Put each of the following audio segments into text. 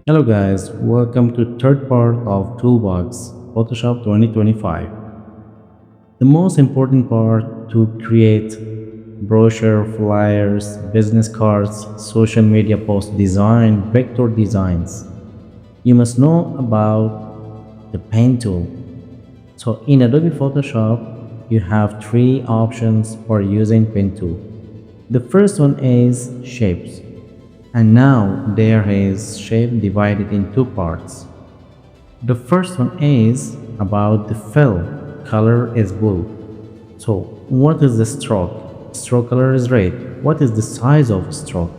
Hello guys, welcome to third part of Toolbox Photoshop 2025. The most important part to create brochure, flyers, business cards, social media post design, vector designs. You must know about the pen tool. So in Adobe Photoshop, you have three options for using pen tool. The first one is shapes. And now there is shape divided in two parts. The first one is about the fill. Color is blue. So what is the stroke? Stroke color is red. What is the size of a stroke?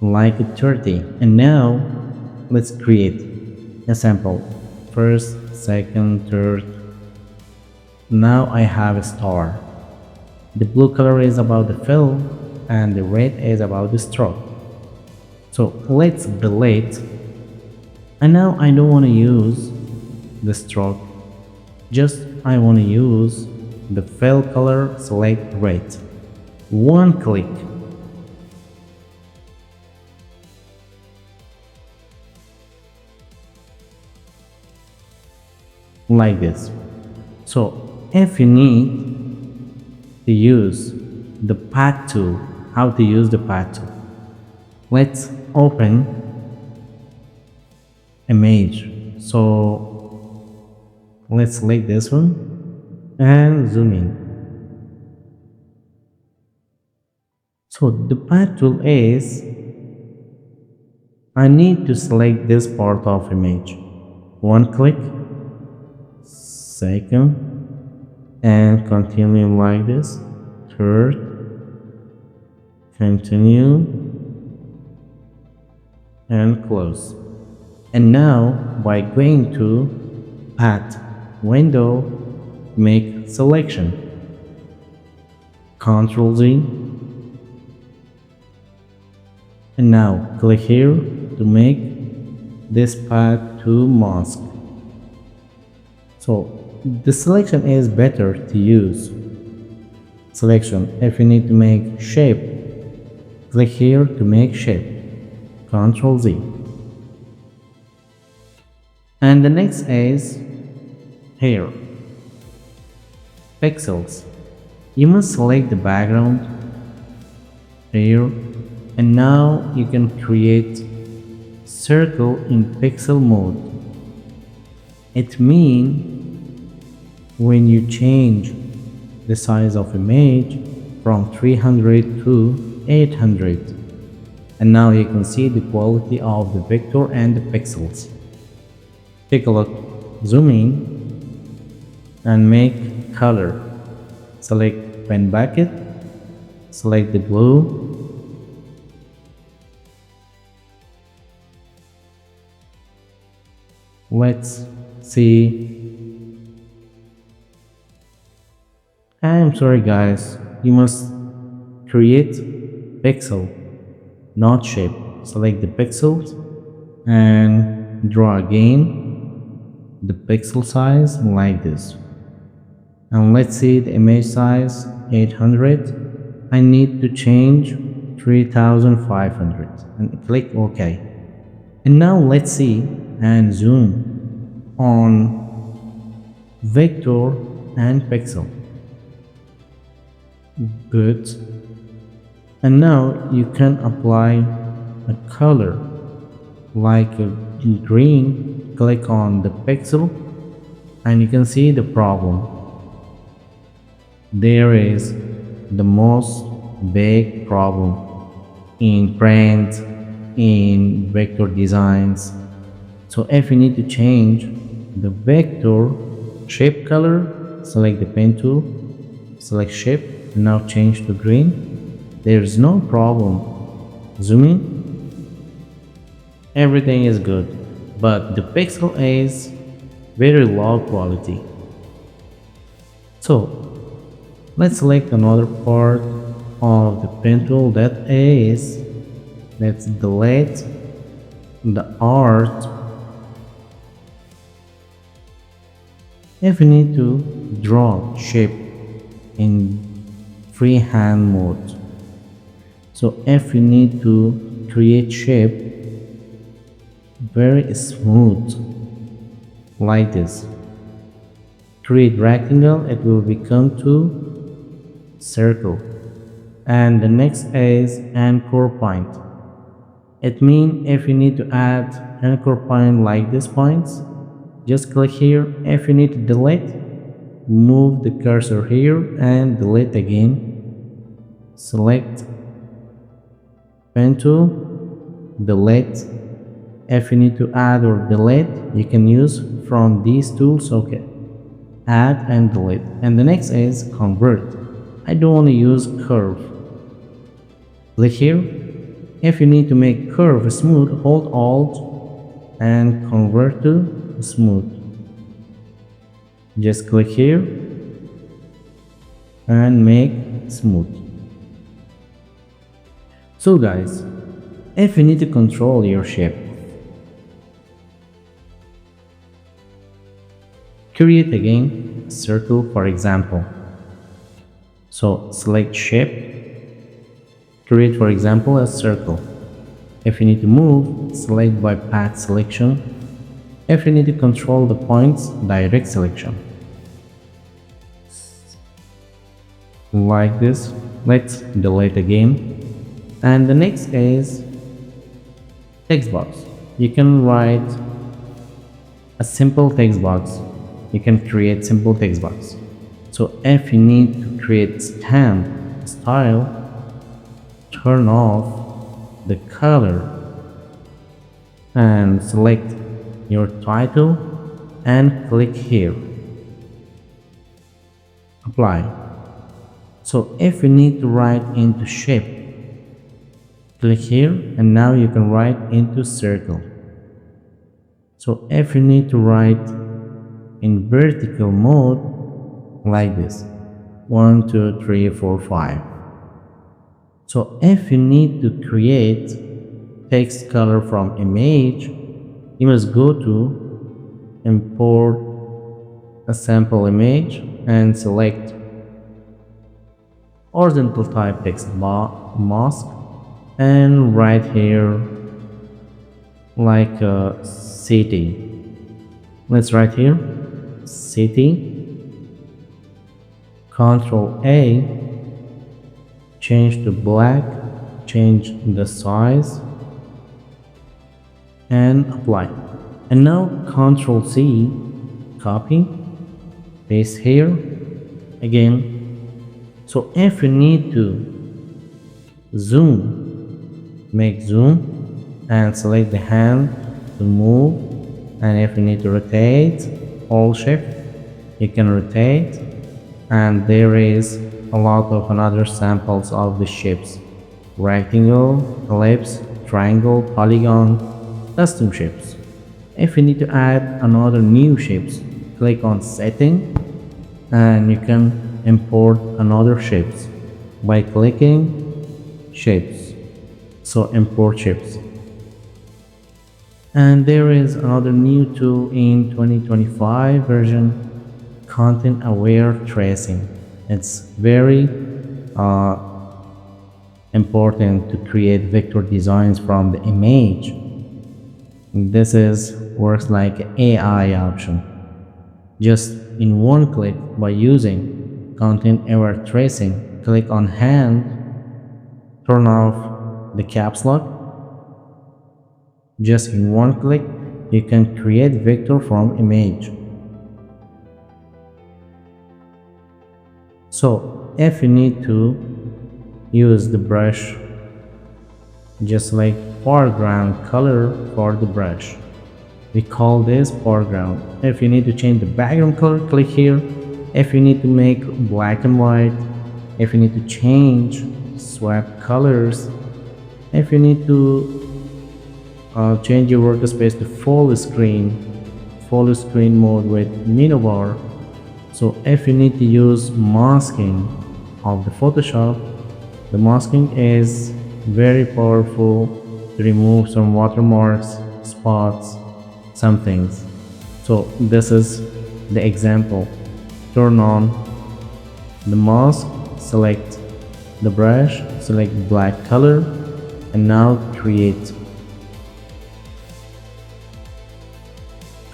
Like a 30. And now let's create a sample. First, second, third. Now I have a star. The blue color is about the fill and the red is about the stroke. So let's delete, and now I don't want to use the stroke, just I want to use the fill color. Select red, one click, like this. So if you need to use the path tool, how to use the path tool, let's open image. So let's select this one and zoom in. So the path tool is, I need to select this part of image. One click, second, and continue like this. Third, continue, and close. And now by going to path window, make selection, Ctrl Z, and now click here to make this path to mask. So the selection is better to use. Selection, if you need to make shape, click here to make shape, Ctrl Z. And the next is here, pixels. You must select the background here, and now you can create circle in pixel mode. It means when you change the size of image from 300 to 800. And now you can see the quality of the vector and the pixels. Take a look, zoom in and make color. Select pen bucket, select the blue, let's see. I'm sorry guys, you must create pixel, not shape. Select the pixels and draw again the pixel size like this. And let's see the image size 800. I need to change 3500 and click OK. And now let's see and zoom on vector and pixel. Good. And now you can apply a color like a green. Click on the pixel and you can see the problem. There is the most big problem in print, in vector designs. So if you need to change the vector shape color, select the pen tool, select shape, and now change to green. There is no problem. Zoom in. Everything is good, but the pixel is very low quality. So let's select another part of the pen tool, that is, let's delete the art. If you need to draw shape in freehand mode, so if you need to create shape, very smooth, like this. Create rectangle, it will become to circle. And the next is anchor point. It means if you need to add anchor point like these points, just click here. If you need to delete, move the cursor here and delete again. Select pen tool, delete. If you need to add or delete, you can use from these tools. Okay, add and delete. And the next is convert. I don't want to use curve. Click here. If you need to make curve smooth, hold Alt and convert to smooth. Just click here and make smooth. So guys, if you need to control your shape, create again a circle, for example. So select shape, create for example a circle. If you need to move, select by path selection. If you need to control the points, direct selection. Like this. Let's delete again. And the next is text box. You can write a simple text box. You can create simple text box. So if you need to create stamp style, turn off the color and select your title and click here. Apply. So if you need to write into shape, click here and now you can write into circle. So if you need to write in vertical mode, like this, 1 2 3 4 5. So if you need to create text color from image, you must go to import a sample image and select horizontal type text mask and write here like a city. Let's write here city. Ctrl A, change to black, change the size and apply. And now Ctrl C, copy, paste here again. So if you need to zoom, make zoom and select the hand to move. And if you need to rotate, Alt Shift, you can rotate. And there is a lot of another samples of the shapes: rectangle, ellipse, triangle, polygon, custom shapes. If you need to add another new shapes, click on setting and you can import another shapes by clicking shapes. So import shapes. And there is another new tool in 2025 version, content aware tracing. It's very important to create vector designs from the image. This works like an AI option. Just in one click, by using content aware tracing, click on hand, turn off the caps lock. Just in one click, you can create vector from image. So if you need to use the brush, just like foreground color for the brush, we call this foreground. If you need to change the background color, click here. If you need to make black and white, if you need to change swap colors, if you need to change your workspace to full screen mode with menu bar. So if you need to use masking of the Photoshop, the masking is very powerful to remove some watermarks, spots, some things. So this is the example. Turn on the mask, select the brush, select black color, and now create.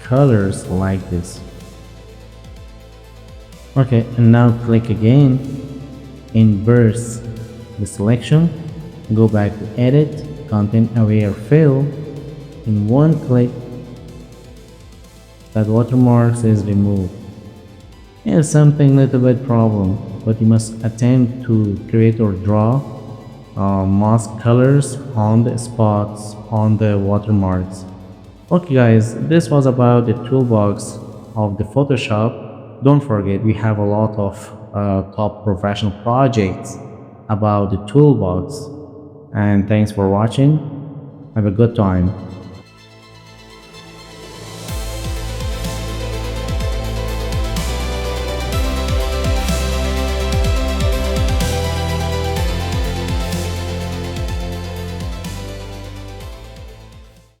colors like this. Okay, and now click again, inverse the selection, go back to edit, content aware fill. In one click, that watermark is removed. It's something little bit problem, but you must attempt to create or draw mask colors on the spots on the watermarks. Okay guys, this was about the toolbox of the Photoshop. Don't forget, we have a lot of top professional projects about the toolbox. And thanks for watching. Have a good time.